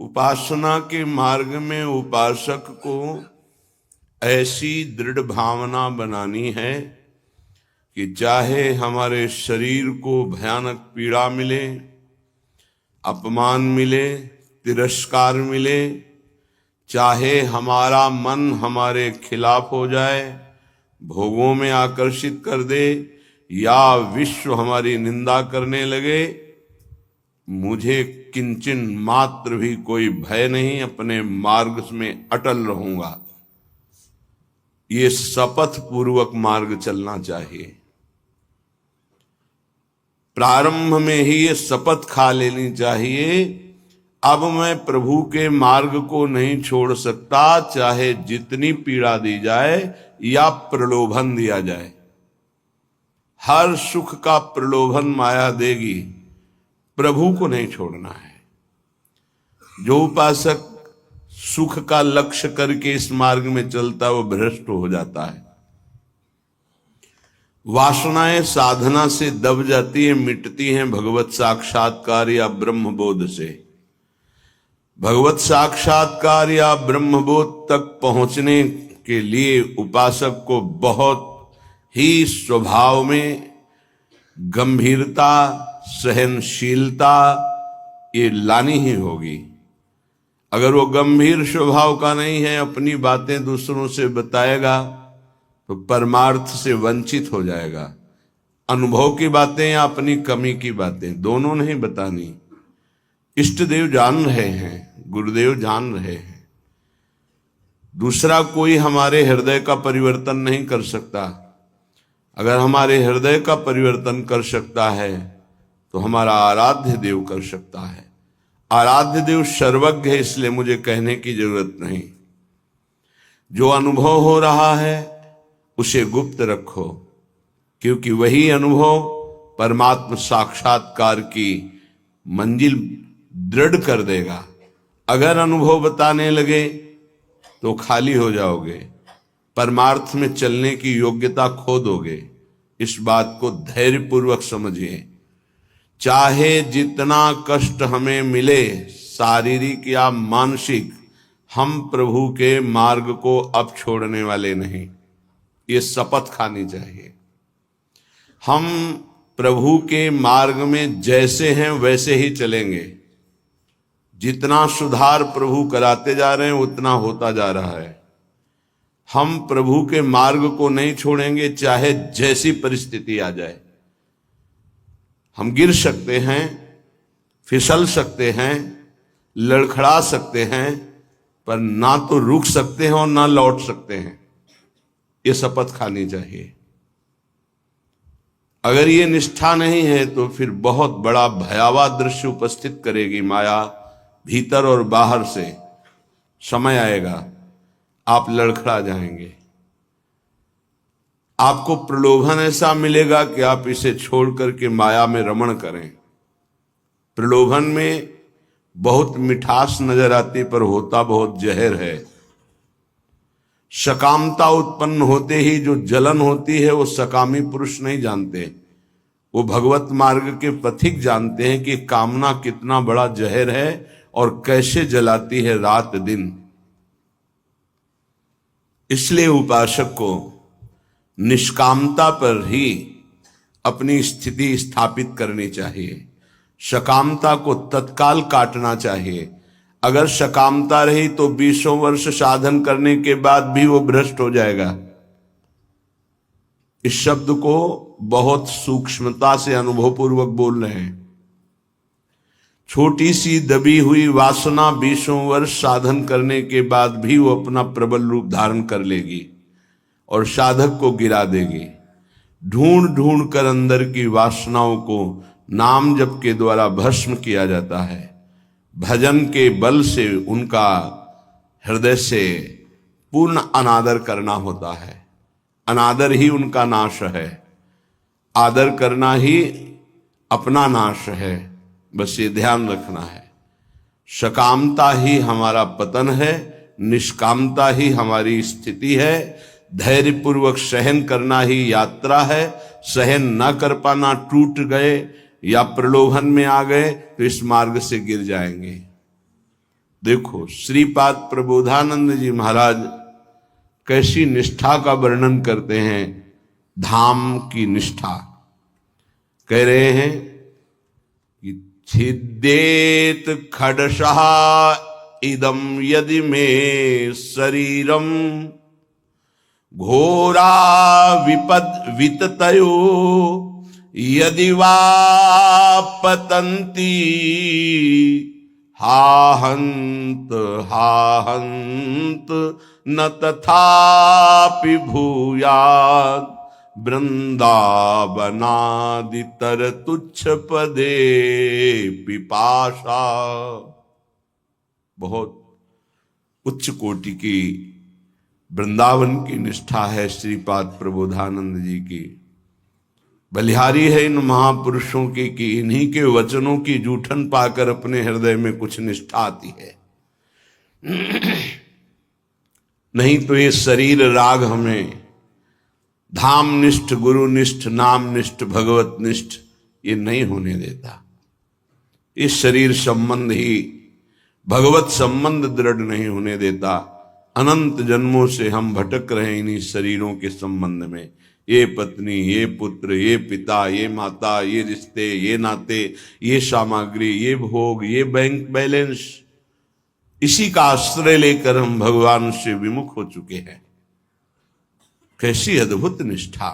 उपासना के मार्ग में उपासक को ऐसी दृढ़ भावना बनानी है कि चाहे हमारे शरीर को भयानक पीड़ा मिले, अपमान मिले, तिरस्कार मिले, चाहे हमारा मन हमारे खिलाफ हो जाए, भोगों में आकर्षित कर दे, या विश्व हमारी निंदा करने लगे, मुझे किंचन मात्र भी कोई भय नहीं, अपने मार्ग में अटल रहूंगा। ये शपथ पूर्वक मार्ग चलना चाहिए। प्रारंभ में ही ये शपथ खा लेनी चाहिए, अब मैं प्रभु के मार्ग को नहीं छोड़ सकता, चाहे जितनी पीड़ा दी जाए या प्रलोभन दिया जाए। हर सुख का प्रलोभन माया देगी, प्रभु को नहीं छोड़ना है। जो उपासक सुख का लक्ष्य करके इस मार्ग में चलता है वो भ्रष्ट हो जाता है। वासनाएं साधना से दब जाती है, मिटती हैं भगवत साक्षात्कार या ब्रह्मबोध से। भगवत साक्षात्कार या ब्रह्मबोध तक पहुंचने के लिए उपासक को बहुत ही स्वभाव में गंभीरता, सहनशीलता ये लानी ही होगी। अगर वो गंभीर स्वभाव का नहीं है, अपनी बातें दूसरों से बताएगा तो परमार्थ से वंचित हो जाएगा। अनुभव की बातें या अपनी कमी की बातें दोनों नहीं बतानी। इष्ट देव जान रहे हैं, गुरुदेव जान रहे हैं। दूसरा कोई हमारे हृदय का परिवर्तन नहीं कर सकता। अगर हमारे हृदय का परिवर्तन कर सकता है तो हमारा आराध्य देव कर सकता है। आराध्य देव सर्वज्ञ है, इसलिए मुझे कहने की जरूरत नहीं। जो अनुभव हो रहा है उसे गुप्त रखो, क्योंकि वही अनुभव परमात्मा साक्षात्कार की मंजिल दृढ़ कर देगा। अगर अनुभव बताने लगे तो खाली हो जाओगे, परमार्थ में चलने की योग्यता खो दोगे। इस बात को धैर्यपूर्वक समझिए। चाहे जितना कष्ट हमें मिले, शारीरिक या मानसिक, हम प्रभु के मार्ग को अब छोड़ने वाले नहीं। ये शपथ खानी चाहिए। हम प्रभु के मार्ग में जैसे हैं वैसे ही चलेंगे। जितना सुधार प्रभु कराते जा रहे हैं उतना होता जा रहा है। हम प्रभु के मार्ग को नहीं छोड़ेंगे, चाहे जैसी परिस्थिति आ जाए। हम गिर सकते हैं, फिसल सकते हैं, लड़खड़ा सकते हैं, पर ना तो रुक सकते हैं और ना लौट सकते हैं। ये शपथ खानी चाहिए। अगर ये निष्ठा नहीं है तो फिर बहुत बड़ा भयावह दृश्य उपस्थित करेगी माया, भीतर और बाहर से। समय आएगा आप लड़खड़ा जाएंगे। आपको प्रलोभन ऐसा मिलेगा कि आप इसे छोड़ करके माया में रमण करें। प्रलोभन में बहुत मिठास नजर आती, पर होता बहुत जहर है। सकामता उत्पन्न होते ही जो जलन होती है वो सकामी पुरुष नहीं जानते, वो भगवत मार्ग के पथिक जानते हैं कि कामना कितना बड़ा जहर है और कैसे जलाती है रात दिन। इसलिए उपासक को निष्कामता पर ही अपनी स्थिति स्थापित करनी चाहिए। सकामता को तत्काल काटना चाहिए। अगर सकामता रही तो 20 वर्ष साधन करने के बाद भी वो भ्रष्ट हो जाएगा। इस शब्द को बहुत सूक्ष्मता से अनुभवपूर्वक बोल रहे हैं। छोटी सी दबी हुई वासना 20 वर्ष साधन करने के बाद भी वो अपना प्रबल रूप धारण कर लेगी और साधक को गिरा देगी। ढूंढ ढूंढ कर अंदर की वासनाओं को नाम जप के द्वारा भस्म किया जाता है। भजन के बल से उनका हृदय से पूर्ण अनादर करना होता है। अनादर ही उनका नाश है, आदर करना ही अपना नाश है। बस ये ध्यान रखना है। सकामता ही हमारा पतन है, निष्कामता ही हमारी स्थिति है। धैर्यपूर्वक सहन करना ही यात्रा है। सहन न कर पाना, टूट गए या प्रलोभन में आ गए तो इस मार्ग से गिर जाएंगे। देखो श्रीपाद प्रबोधानंद जी महाराज कैसी निष्ठा का वर्णन करते हैं, धाम की निष्ठा। कह रहे हैं कि छिद्देत खडशः इदम यदि मे शरीरम घोरा विपद विततयो यदि वा पतन्ति हाहंत हाहंत न तथापि भूयात् वृंदावनादितर तुच्छ पदे पिपाशा। बहुत उच्च कोटि की वृंदावन की निष्ठा है श्रीपाद प्रबोधानंद जी की। बलिहारी है इन महापुरुषों की कि इन्हीं के वचनों की जूठन पाकर अपने हृदय में कुछ निष्ठा आती है। नहीं तो ये शरीर राग हमें धाम निष्ठ, गुरु निष्ठ, नाम निष्ठ, भगवत निष्ठ ये नहीं होने देता। इस शरीर संबंध ही भगवत संबंध दृढ़ नहीं होने देता। अनंत जन्मों से हम भटक रहे इन्हीं शरीरों के संबंध में। ये पत्नी, ये पुत्र, ये पिता, ये माता, ये रिश्ते, ये नाते, ये सामग्री, ये भोग, ये बैंक बैलेंस, इसी का आश्रय लेकर हम भगवान से विमुख हो चुके हैं। कैसी अद्भुत निष्ठा।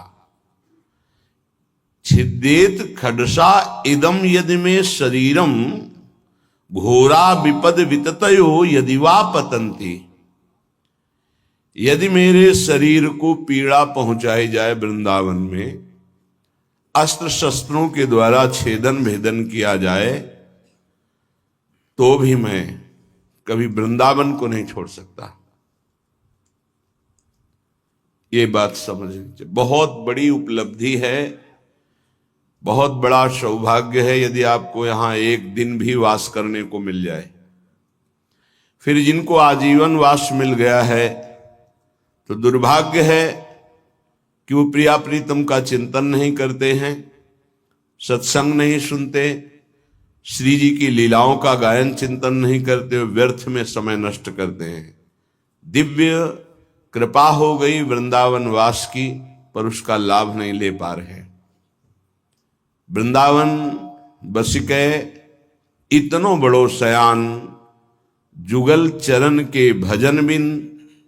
छिद्देत खडसा इदम यदि में शरीरम घोरा विपद विततयो यदि वा पतंती। यदि मेरे शरीर को पीड़ा पहुंचाई जाए वृंदावन में, अस्त्र शस्त्रों के द्वारा छेदन भेदन किया जाए, तो भी मैं कभी वृंदावन को नहीं छोड़ सकता। ये बात समझनी चाहिए। बहुत बड़ी उपलब्धि है, बहुत बड़ा सौभाग्य है यदि आपको यहां एक दिन भी वास करने को मिल जाए। फिर जिनको आजीवन वास मिल गया है तो दुर्भाग्य है कि वो प्रिया प्रीतम का चिंतन नहीं करते हैं, सत्संग नहीं सुनते, श्री जी की लीलाओं का गायन चिंतन नहीं करते, व्यर्थ में समय नष्ट करते हैं। दिव्य कृपा हो गई वृंदावन वास की, पर उसका लाभ नहीं ले पा रहे। वृंदावन बसिकै इतनो बड़ो सयान, जुगल चरण के भजन बिन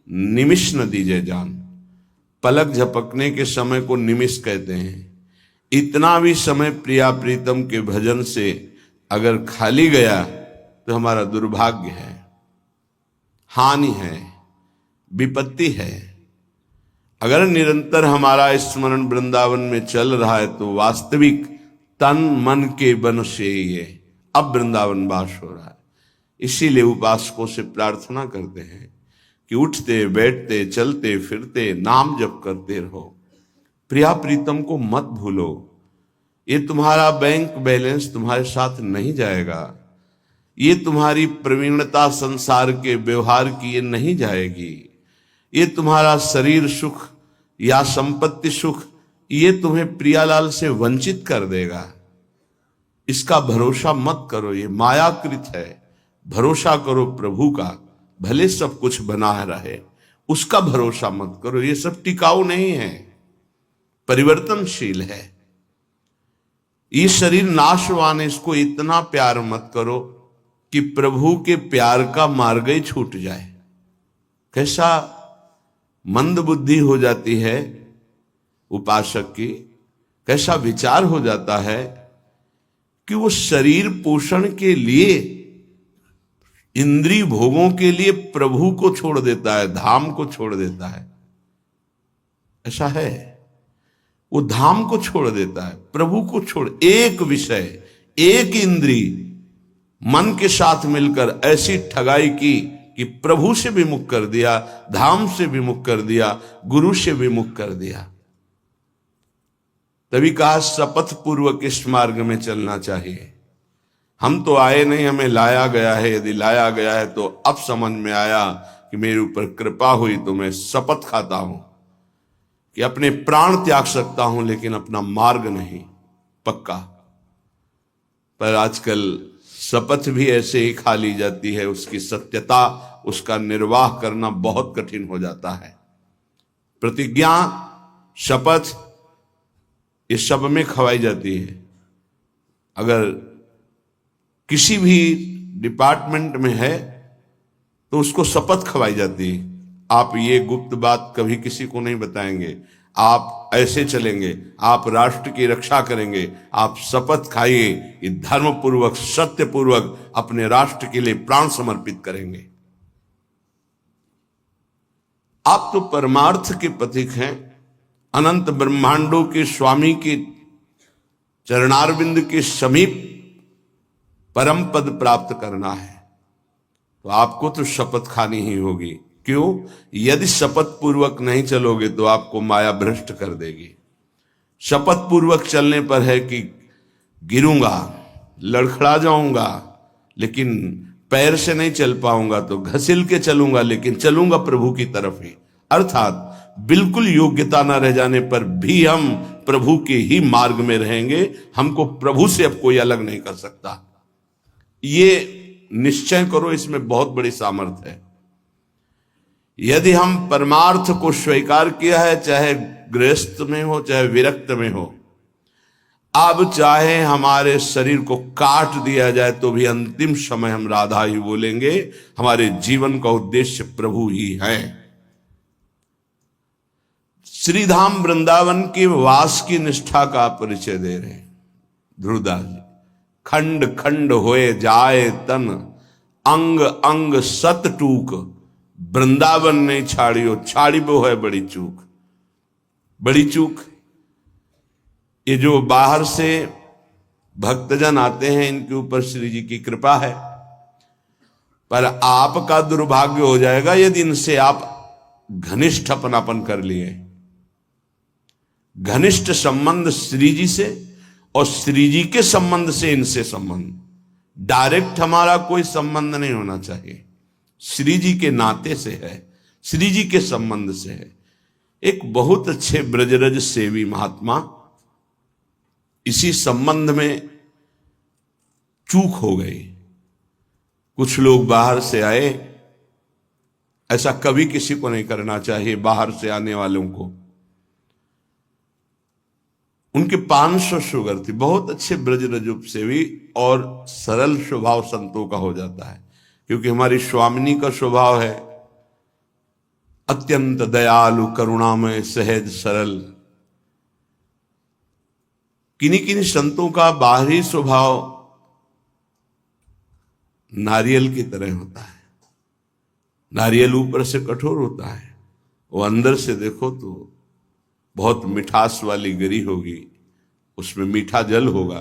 निमिष न दीजे जान। पलक झपकने के समय को निमिष कहते हैं। इतना भी समय प्रिया प्रीतम के भजन से अगर खाली गया तो हमारा दुर्भाग्य है, हानि है, विपत्ति है। अगर निरंतर हमारा स्मरण वृंदावन में चल रहा है तो वास्तविक तन मन के बन से ये अब वृंदावन वास हो रहा है। इसीलिए उपासकों से प्रार्थना करते हैं कि उठते बैठते चलते फिरते नाम जप करते रहो, प्रिया प्रीतम को मत भूलो। ये तुम्हारा बैंक बैलेंस तुम्हारे साथ नहीं जाएगा, ये तुम्हारी प्रवीणता संसार के व्यवहार की ये नहीं जाएगी, ये तुम्हारा शरीर सुख या संपत्ति सुख ये तुम्हें प्रियालाल से वंचित कर देगा। इसका भरोसा मत करो, ये मायाकृत है। भरोसा करो प्रभु का, भले सब कुछ बना रहे, उसका भरोसा मत करो। ये सब टिकाऊ नहीं है, परिवर्तनशील है। ये शरीर नाशवान है, इसको इतना प्यार मत करो कि प्रभु के प्यार का मार्ग ही छूट जाए। कैसा मंद बुद्धि हो जाती है उपासक की, कैसा विचार हो जाता है कि वो शरीर पोषण के लिए, इंद्रिय भोगों के लिए प्रभु को छोड़ देता है, धाम को छोड़ देता है। ऐसा है, वो धाम को छोड़ देता है, प्रभु को छोड़, एक विषय, एक इंद्रिय मन के साथ मिलकर ऐसी ठगाई की कि प्रभु से विमुख कर दिया, धाम से विमुख कर दिया, गुरु से विमुख कर दिया। तभी कहा शपथ पूर्वक इस मार्ग में चलना चाहिए। हम तो आए नहीं, हमें लाया गया है। यदि लाया गया है तो अब समझ में आया कि मेरे ऊपर कृपा हुई तो मैं शपथ खाता हूं कि अपने प्राण त्याग सकता हूं, लेकिन अपना मार्ग नहीं, पक्का। पर आजकल शपथ भी ऐसे ही खा ली जाती है, उसकी सत्यता, उसका निर्वाह करना बहुत कठिन हो जाता है। प्रतिज्ञा, शपथ, इस सब में खवाई जाती है। अगर किसी भी डिपार्टमेंट में है तो उसको शपथ खवाई जाती है। आप ये गुप्त बात कभी किसी को नहीं बताएंगे, आप ऐसे चलेंगे, आप राष्ट्र की रक्षा करेंगे, आप शपथ खाइए कि धर्म पूर्वक, सत्य पूर्वक अपने राष्ट्र के लिए प्राण समर्पित करेंगे। आप तो परमार्थ के प्रतीक हैं, अनंत ब्रह्मांडों के स्वामी के चरणारविंद के समीप परम पद प्राप्त करना है, तो आपको तो शपथ खानी ही होगी। क्यों? यदि शपथ पूर्वक नहीं चलोगे तो आपको माया भ्रष्ट कर देगी। शपथ पूर्वक चलने पर है कि गिरूंगा, लड़खड़ा जाऊंगा, लेकिन पैर से नहीं चल पाऊंगा, तो घसील के चलूंगा, लेकिन चलूंगा प्रभु की तरफ ही। अर्थात बिल्कुल योग्यता न रह जाने पर भी हम प्रभु के ही मार्ग में रहेंगे। हमको प्रभु से अब कोई अलग नहीं कर सकता, ये निश्चय करो। इसमें बहुत बड़ी सामर्थ्य है। यदि हम परमार्थ को स्वीकार किया है, चाहे गृहस्थ में हो चाहे विरक्त में हो, अब चाहे हमारे शरीर को काट दिया जाए तो भी अंतिम समय हम राधा ही बोलेंगे। हमारे जीवन का उद्देश्य प्रभु ही है। श्रीधाम वृंदावन की वास की निष्ठा का परिचय दे रहे हैं ध्रुवदास जी। खंड खंड होए जाए तन, अंग अंग सत टूक, वृंदावन नहीं छाड़ियो, छाड़ी वो है बड़ी चूक। बड़ी चूक, ये जो बाहर से भक्तजन आते हैं, इनके ऊपर श्री जी की कृपा है, पर आपका दुर्भाग्य हो जाएगा यदि इनसे आप घनिष्ठ अपनापन कर लिए। घनिष्ठ संबंध श्री जी से और श्री जी के संबंध से इनसे संबंध, डायरेक्ट हमारा कोई संबंध नहीं होना चाहिए। श्री जी के नाते से है, श्री जी के संबंध से है। एक बहुत अच्छे ब्रजरज सेवी महात्मा, इसी संबंध में चूक हो गई। कुछ लोग बाहर से आए, ऐसा कभी किसी को नहीं करना चाहिए। बाहर से आने वालों को, उनके 500 शुगर थी, बहुत अच्छे ब्रजरज सेवी और सरल स्वभाव संतों का हो जाता है, क्योंकि हमारी स्वामिनी का स्वभाव है अत्यंत दयालु, करुणामय, सहज, सरल। किन्हीं किन्हीं संतों का बाहरी स्वभाव नारियल की तरह होता है। नारियल ऊपर से कठोर होता है, वो अंदर से देखो तो बहुत मिठास वाली गिरी होगी, उसमें मीठा जल होगा,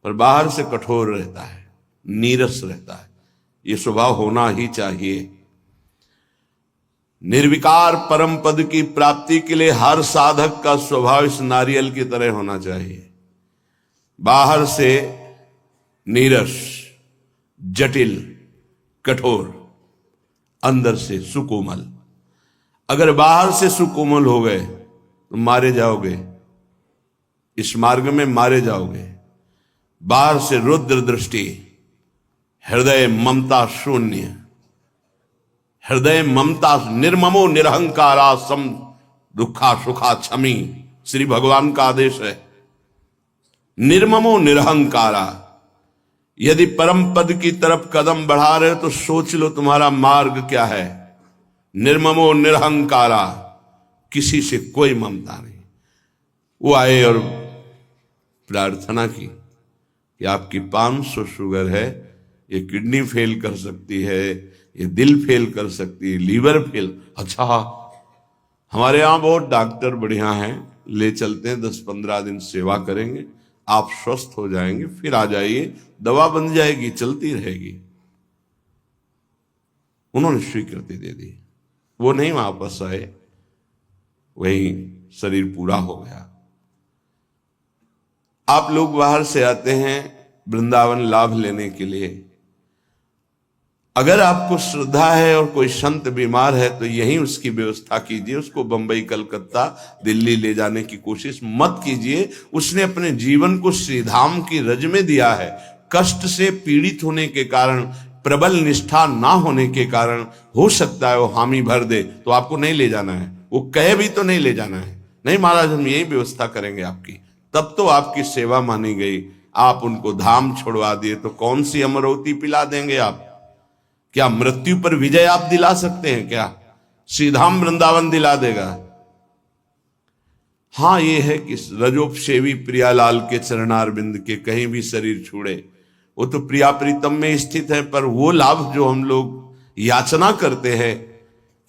पर बाहर से कठोर रहता है, नीरस रहता है। ये स्वभाव होना ही चाहिए। निर्विकार परम पद की प्राप्ति के लिए हर साधक का स्वभाव इस नारियल की तरह होना चाहिए। बाहर से नीरस, जटिल, कठोर, अंदर से सुकोमल। अगर बाहर से सुकोमल हो गए तो मारे जाओगे, इस मार्ग में मारे जाओगे। बाहर से रुद्र दृष्टि, हृदय ममता शून्य, हृदय ममता, निर्ममो निरहंकारा सम दुखा सुखा क्षमी, श्री भगवान का आदेश है। निर्ममो निरहंकारा। यदि परम पद की तरफ कदम बढ़ा रहे हो तो सोच लो तुम्हारा मार्ग क्या है। निर्ममो निरहंकारा, किसी से कोई ममता नहीं। वो आए और प्रार्थना की कि आपकी 500 शुगर है, ये किडनी फेल कर सकती है, ये दिल फेल कर सकती है, लीवर फेल। अच्छा, हमारे यहाँ बहुत डॉक्टर बढ़िया हैं, ले चलते हैं, 10-15 दिन सेवा करेंगे, आप स्वस्थ हो जाएंगे, फिर आ जाइए, दवा बन जाएगी, चलती रहेगी। उन्होंने स्वीकृति दे दी। वो नहीं वापस आए, वही शरीर पूरा हो गया। आप लोग बाहर से आते हैं वृंदावन लाभ लेने के लिए। अगर आपको श्रद्धा है और कोई संत बीमार है तो यहीं उसकी व्यवस्था कीजिए। उसको बंबई, कलकत्ता, दिल्ली ले जाने की कोशिश मत कीजिए। उसने अपने जीवन को श्रीधाम की रज में दिया है, कष्ट से पीड़ित होने के कारण, प्रबल निष्ठा ना होने के कारण हो सकता है वो हामी भर दे, तो आपको नहीं ले जाना है। वो कहे भी तो नहीं ले जाना है, नहीं महाराज हम यही व्यवस्था करेंगे आपकी, तब तो आपकी सेवा मानी गई। आप उनको धाम छोड़वा दिए तो कौन सी अमरौती पिला देंगे आप? क्या मृत्यु पर विजय आप दिला सकते हैं क्या? श्रीधाम वृंदावन दिला देगा। हाँ ये है कि रजोपसेवी प्रियालाल के चरणारविंद के कहीं भी शरीर छूड़े, वो तो प्रिया प्रीतम में स्थित है, पर वो लाभ जो हम लोग याचना करते हैं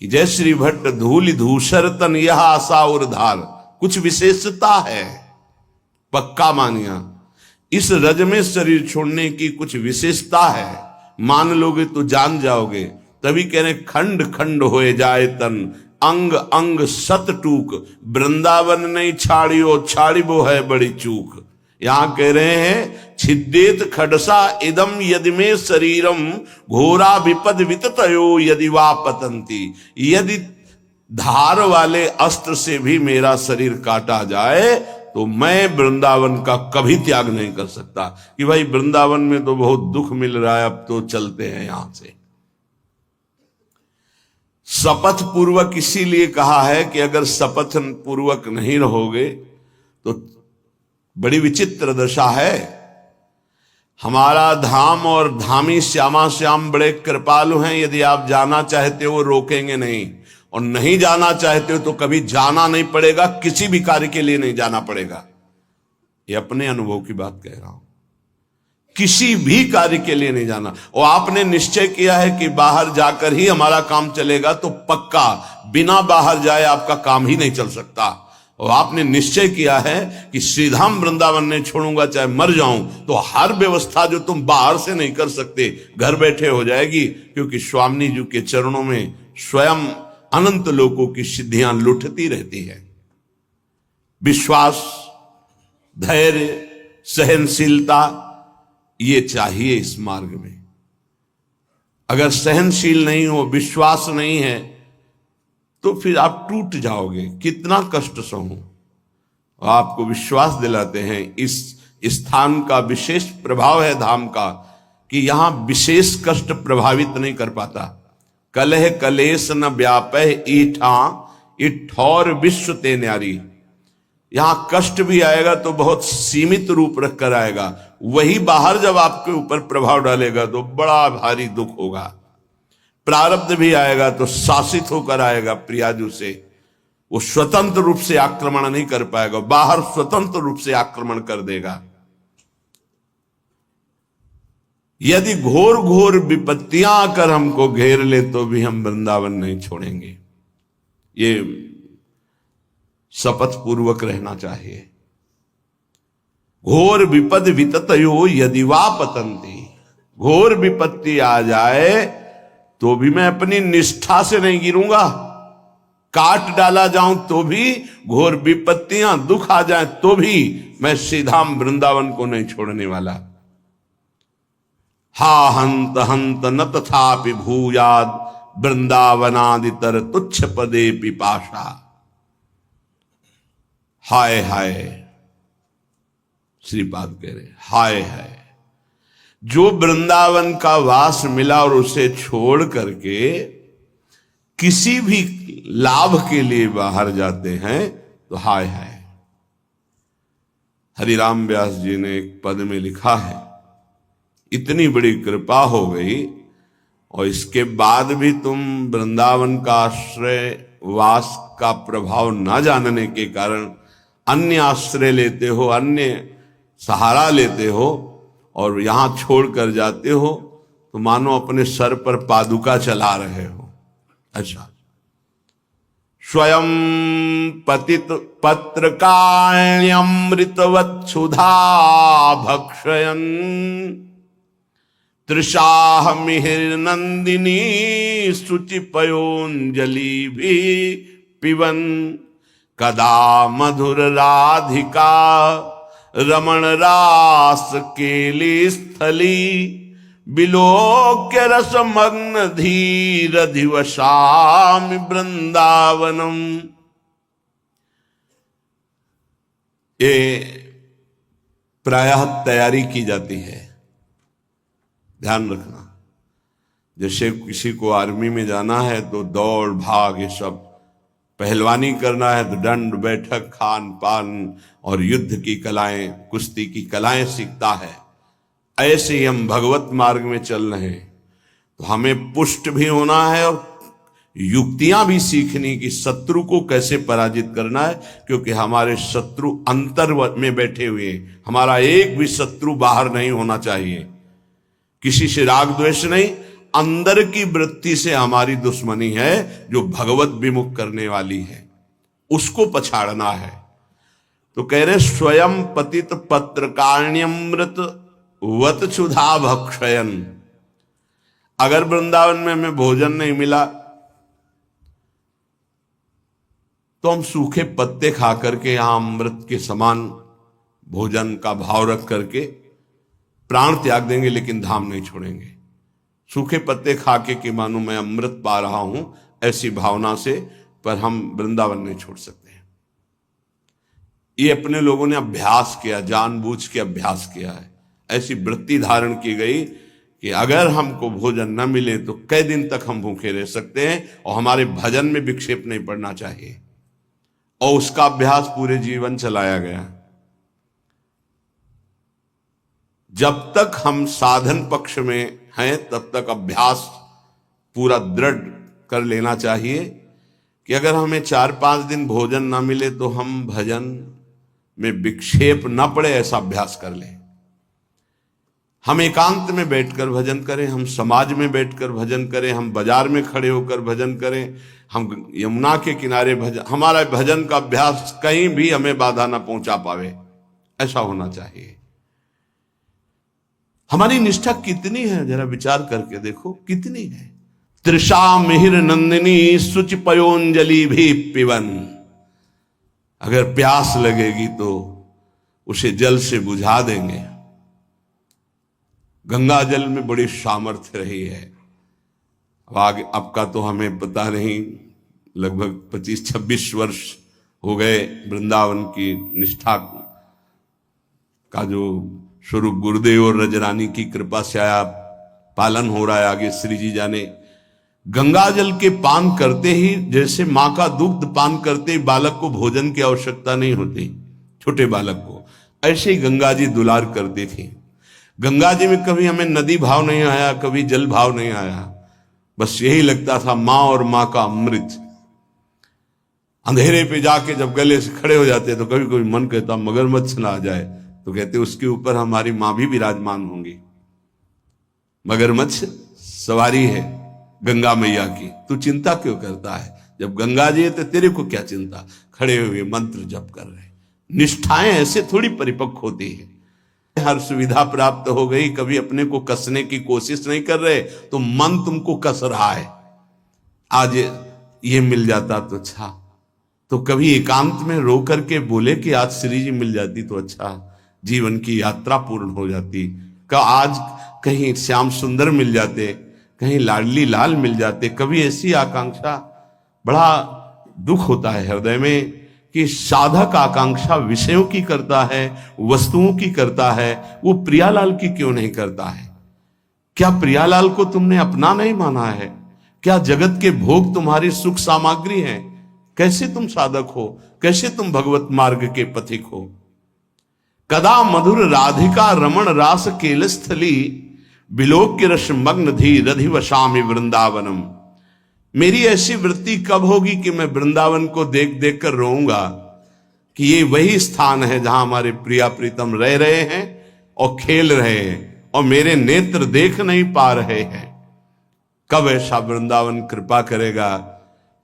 कि जय श्री भट्ट धूल धूसर तन यह आशा और धार, कुछ विशेषता है, पक्का मानिया इस रज में शरीर छोड़ने की कुछ विशेषता है, मान लोगे तो जान जाओगे। तभी कह रहे खंड खंड होए जाए तन, अंग अंग सत टूक, वृंदावन नहीं छाड़ियो छाड़िबो है बड़ी चूक। यहां कह रहे हैं छिद्देत खडसा इदम यदि में शरीरम, घोरा विपद विततयो यदि वा पतंती। यदि धार वाले अस्त्र से भी मेरा शरीर काटा जाए तो मैं वृंदावन का कभी त्याग नहीं कर सकता कि भाई वृंदावन में तो बहुत दुख मिल रहा है, अब तो चलते हैं यहां से। शपथ पूर्वक इसीलिए कहा है कि अगर शपथ पूर्वक नहीं रहोगे तो बड़ी विचित्र दशा है। हमारा धाम और धामी श्यामा श्याम बड़े कृपालु हैं, यदि आप जाना चाहते हो रोकेंगे नहीं, और नहीं जाना चाहते हो तो कभी जाना नहीं पड़ेगा, किसी भी कार्य के लिए नहीं जाना पड़ेगा। ये अपने अनुभव की बात कह रहा हूं, किसी भी कार्य के लिए नहीं जाना। और आपने निश्चय किया है कि बाहर जाकर ही हमारा काम चलेगा, तो पक्का बिना बाहर जाए आपका काम ही नहीं चल सकता। और आपने निश्चय किया है कि श्रीधाम वृंदावन नहीं छोड़ूंगा चाहे मर जाऊं, तो हर व्यवस्था जो तुम बाहर से नहीं कर सकते घर बैठे हो जाएगी, क्योंकि स्वामी जी के चरणों में स्वयं अनंत लोकों की सिद्धियां लुटती रहती है। विश्वास, धैर्य, सहनशीलता ये चाहिए इस मार्ग में। अगर सहनशील नहीं हो, विश्वास नहीं है, तो फिर आप टूट जाओगे, कितना कष्ट सहूं। आपको विश्वास दिलाते हैं इस स्थान का विशेष प्रभाव है धाम का, कि यहां विशेष कष्ट प्रभावित नहीं कर पाता। कलह कलेश न व्यापह ईठा, इठौर विश्व ते न्यारी। यहां कष्ट भी आएगा तो बहुत सीमित रूप रखकर आएगा, वही बाहर जब आपके ऊपर प्रभाव डालेगा तो बड़ा भारी दुख होगा। प्रारब्ध भी आएगा तो शासित होकर आएगा प्रियाजू से, वो स्वतंत्र रूप से आक्रमण नहीं कर पाएगा, बाहर स्वतंत्र रूप से आक्रमण कर देगा। यदि घोर घोर विपत्तियां आकर हमको घेर ले तो भी हम वृंदावन नहीं छोड़ेंगे। ये शपथ पूर्वक रहना चाहिए। घोर विपद विततयो यदि वा पतंती, घोर विपत्ति आ जाए तो भी मैं अपनी निष्ठा से नहीं गिरूंगा, काट डाला जाऊं तो भी, घोर विपत्तियां दुख आ जाए तो भी मैं श्रीधाम वृंदावन को नहीं छोड़ने वाला। हा हंत हंत न तथापि भूयाद, वृंदावनादितर तुच्छ पदे पिपाशा। हाय हाय, श्रीपाद कह रहे हाय हाय, जो वृंदावन का वास मिला और उसे छोड़ करके किसी भी लाभ के लिए बाहर जाते हैं तो हाय हाय। हरिराम व्यास जी ने एक पद में लिखा है, इतनी बड़ी कृपा हो गई और इसके बाद भी तुम वृंदावन का आश्रय वास का प्रभाव न जानने के कारण अन्य आश्रय लेते हो, अन्य सहारा लेते हो और यहां छोड़कर जाते हो, तो मानो अपने सर पर पादुका चला रहे हो। अच्छा, स्वयं पतित पत्रकाण्यमृतवत् सुधा भक्षयन्, तृषाह मिहिर नंदिनी शुचि पयोंजलि भी पिबन, कदा मधुर राधिका रमण रास केली स्थली, बिलोक्य रसमग्न धीर दिवसामि वृंदावनम। ये प्रायः तैयारी की जाती है ध्यान रखना। जैसे किसी को आर्मी में जाना है तो दौड़ भाग ये सब, पहलवानी करना है तो दंड बैठक खान पान और युद्ध की कलाएं, कुश्ती की कलाएं सीखता है। ऐसे ही हम भगवत मार्ग में चल रहे हैं तो हमें पुष्ट भी होना है और युक्तियां भी सीखनी कि शत्रु को कैसे पराजित करना है, क्योंकि हमारे शत्रु अंतर में बैठे हुए हैं। हमारा एक भी शत्रु बाहर नहीं होना चाहिए। किसी से राग द्वेष नहीं, अंदर की वृत्ति से हमारी दुश्मनी है जो भगवत विमुख करने वाली है, उसको पछाड़ना है। तो कह रहे स्वयं पतित पत्रकाण्यमृत वत क्षुधा भक्षयन। अगर वृंदावन में हमें भोजन नहीं मिला तो हम सूखे पत्ते खा करके यहां अमृत के समान भोजन का भाव रख करके प्राण त्याग देंगे, लेकिन धाम नहीं छोड़ेंगे। सूखे पत्ते खा के कि मानो मैं अमृत पा रहा हूं, ऐसी भावना से, पर हम वृंदावन नहीं छोड़ सकते हैं। ये अपने लोगों ने अभ्यास किया, जानबूझ के अभ्यास किया है। ऐसी वृत्ति धारण की गई कि अगर हमको भोजन न मिले तो कई दिन तक हम भूखे रह सकते हैं और हमारे भजन में विक्षेप नहीं पड़ना चाहिए, और उसका अभ्यास पूरे जीवन चलाया गया। जब तक हम साधन पक्ष में हैं तब तक अभ्यास पूरा दृढ़ कर लेना चाहिए कि अगर हमें 4-5 दिन भोजन ना मिले तो हम भजन में विक्षेप ना पड़े, ऐसा अभ्यास कर लें। हम एकांत में बैठकर भजन करें, हम समाज में बैठकर भजन करें, हम बाजार में खड़े होकर भजन करें, हम यमुना के किनारे भजन, हमारा भजन का अभ्यास कहीं भी हमें बाधा ना पहुंचा पावे, ऐसा होना चाहिए। हमारी निष्ठा कितनी है, जरा विचार करके देखो कितनी है। तृषा मिहिर नंदिनी सुच पयोंजलि भी पिवन। अगर प्यास लगेगी तो उसे जल से बुझा देंगे। गंगा जल में बड़ी सामर्थ्य रही है। अब आगे आपका तो हमें पता नहीं, लगभग 25-26 वर्ष हो गए वृंदावन की निष्ठा का जो स्वरूप गुरुदेव और रजरानी की कृपा से आया पालन हो रहा है। आगे श्री जी जाने। गंगा जल के पान करते ही, जैसे मां का दुग्ध पान करते ही बालक को भोजन की आवश्यकता नहीं होती, छोटे बालक को, ऐसे ही गंगा जी दुलार करती थी। गंगा जी में कभी हमें नदी भाव नहीं आया, कभी जल भाव नहीं आया, बस यही लगता था मां और मां का अमृत। अंधेरे पे जाके जब गले से खड़े हो जाते तो कभी कभी मन कहता मगरमच्छ ना आ जाए, तो कहते उसके ऊपर हमारी मां भी विराजमान होंगी। मगरमच्छ सवारी है गंगा मैया की, तू चिंता क्यों करता है? जब गंगा जी है तो तेरे को क्या चिंता? खड़े हुए मंत्र जप कर रहे। निष्ठाएं ऐसे थोड़ी परिपक्व होती है। हर सुविधा प्राप्त हो गई, कभी अपने को कसने की कोशिश नहीं कर रहे तो मन तुमको कस रहा है। आज ये मिल जाता तो अच्छा, तो कभी एकांत में रो करके बोले कि आज श्री जी मिल जाती तो अच्छा, जीवन की यात्रा पूर्ण हो जाती। का आज कहीं श्याम सुंदर मिल जाते, कहीं लाडली लाल मिल जाते, कभी ऐसी आकांक्षा। बड़ा दुख होता है हृदय में कि साधक आकांक्षा विषयों की करता है, वस्तुओं की करता है, वो प्रियालाल की क्यों नहीं करता है? क्या प्रियालाल को तुमने अपना नहीं माना है? क्या जगत के भोग तुम्हारी सुख सामग्री हैं? कैसे तुम साधक हो? कैसे तुम भगवत मार्ग के पथिक हो? कदा मधुर राधिका रमण रास केलस्थली बिलोक के रस मग्न धी रधिवशामि वृंदावनम। मेरी ऐसी वृत्ति कब होगी कि मैं वृंदावन को देख देख कर रोऊंगा कि ये वही स्थान है जहां हमारे प्रिया प्रीतम रह रहे हैं और खेल रहे हैं और मेरे नेत्र देख नहीं पा रहे हैं। कब ऐसा वृंदावन कृपा करेगा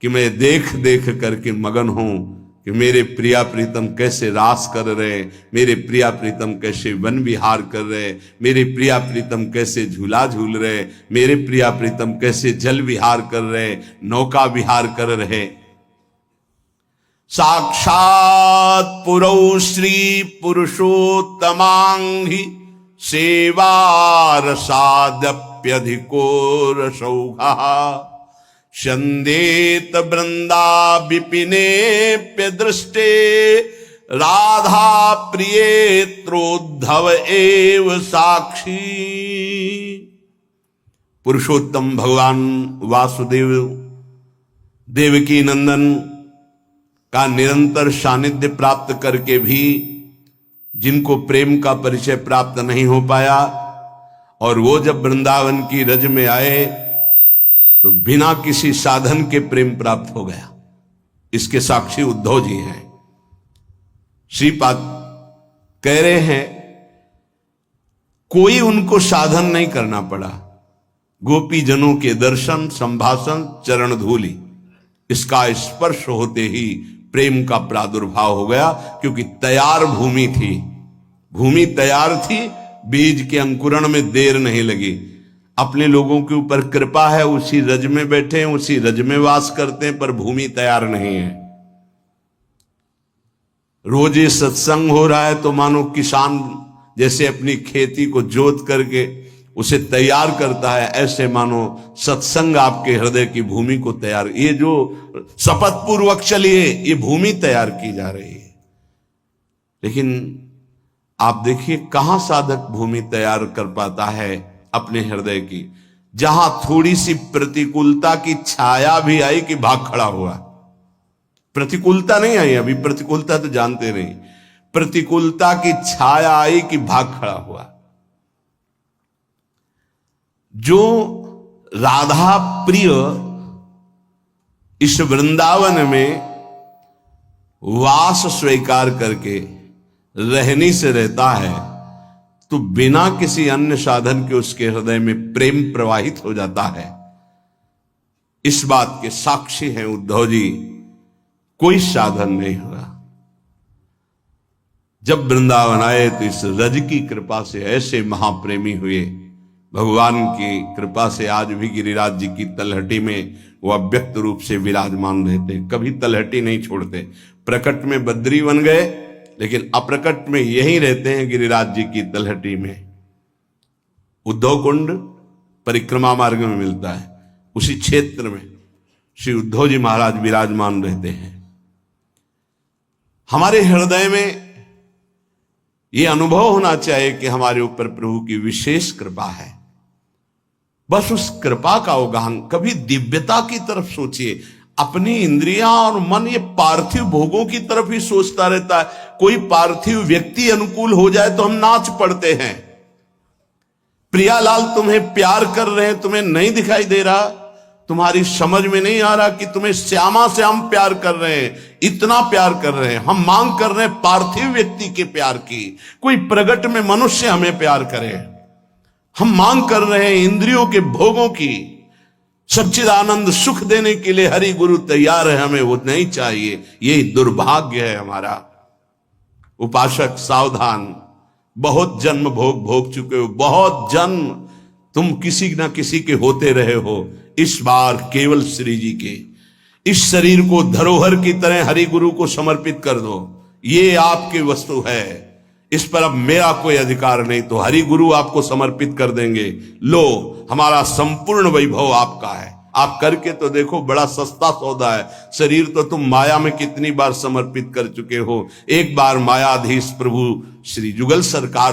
कि मैं देख देख करके मगन हूं कि मेरे प्रिया प्रीतम कैसे रास कर रहे, मेरे प्रिया प्रीतम कैसे वन विहार कर रहे, मेरे प्रिया प्रीतम कैसे झूला झूल रहे, मेरे प्रिया प्रीतम कैसे जल विहार कर रहे, नौका विहार कर रहे। साक्षात पुरौ श्री पुरुषोत्तमांघि सेवा रसादप्यधिको रसौघा चंदेत वृंदा विपिनेप्य दृष्टे राधा प्रियेत्रोद्धव एव साक्षी। पुरुषोत्तम भगवान वासुदेव देवकी नंदन का निरंतर सानिध्य प्राप्त करके भी जिनको प्रेम का परिचय प्राप्त नहीं हो पाया, और वो जब वृंदावन की रज में आए तो बिना किसी साधन के प्रेम प्राप्त हो गया। इसके साक्षी उद्धव जी हैं। श्रीपाद कह रहे हैं कोई उनको साधन नहीं करना पड़ा, गोपी जनों के दर्शन, संभाषण, चरण धूलि, इसका स्पर्श होते ही प्रेम का प्रादुर्भाव हो गया। क्योंकि तैयार भूमि थी, भूमि तैयार थी, बीज के अंकुरण में देर नहीं लगी। अपने लोगों के ऊपर कृपा है, उसी रज में बैठे हैं, उसी रज में वास करते हैं, पर भूमि तैयार नहीं है। रोज ये सत्संग हो रहा है तो मानो किसान जैसे अपनी खेती को जोत करके उसे तैयार करता है, ऐसे मानो सत्संग आपके हृदय की भूमि को तैयार, ये जो शपथ पूर्वक चलिए, ये भूमि तैयार की जा रही है। लेकिन आप देखिए कहां साधक भूमि तैयार कर पाता है अपने हृदय की। जहां थोड़ी सी प्रतिकूलता की छाया भी आई कि भाग खड़ा हुआ। प्रतिकूलता नहीं आई, अभी प्रतिकूलता तो जानते नहीं, प्रतिकूलता की छाया आई कि भाग खड़ा हुआ। जो राधा प्रिय इस वृंदावन में वास स्वीकार करके रहनी से रहता है, तो बिना किसी अन्य साधन के उसके हृदय में प्रेम प्रवाहित हो जाता है। इस बात के साक्षी हैं उद्धव जी, कोई साधन नहीं हुआ। जब वृंदावन आए तो इस रज की कृपा से ऐसे महाप्रेमी हुए। भगवान की कृपा से आज भी गिरिराज जी की तलहटी में वो अव्यक्त रूप से विराजमान रहते, कभी तलहटी नहीं छोड़ते। प्रकट में बद्री बन गए, लेकिन अप्रकट में यही रहते हैं गिरिराज जी की तलहटी में। उद्धव कुंड परिक्रमा मार्ग में मिलता है, उसी क्षेत्र में श्री उद्धव जी महाराज विराजमान रहते हैं। हमारे हृदय में यह अनुभव होना चाहिए कि हमारे ऊपर प्रभु की विशेष कृपा है। बस उस कृपा का अवगाहन, कभी दिव्यता की तरफ सोचिए। अपनी इंद्रियां और मन ये पार्थिव भोगों की तरफ ही सोचता रहता है। कोई पार्थिव व्यक्ति अनुकूल हो जाए तो हम नाच पड़ते हैं। प्रियालाल तुम्हें प्यार कर रहे हैं, तुम्हें नहीं दिखाई दे रहा, तुम्हारी समझ में नहीं आ रहा कि तुम्हें श्यामा से हम प्यार कर रहे हैं, इतना प्यार कर रहे हैं। हम मांग कर रहे हैं पार्थिव व्यक्ति के प्यार की, कोई प्रगट में मनुष्य हमें प्यार करे। हम मांग कर रहे हैं इंद्रियों के भोगों की। सच्चिदानंद सुख देने के लिए हरि गुरु तैयार है, हमें वो नहीं चाहिए। यही दुर्भाग्य है हमारा। उपासक सावधान, बहुत जन्म भोग चुके हो, बहुत जन्म तुम किसी ना किसी के होते रहे हो। इस बार केवल श्री जी के इस शरीर को धरोहर की तरह हरि गुरु को समर्पित कर दो। ये आपकी वस्तु है, इस पर अब मेरा कोई अधिकार नहीं, तो हरि गुरु आपको समर्पित कर देंगे। लो, हमारा संपूर्ण वैभव आपका है। आप करके तो देखो, बड़ा सस्ता सौदा है। शरीर तो तुम माया में कितनी बार समर्पित कर चुके हो। एक बार मायाधीश प्रभु श्री जुगल सरकार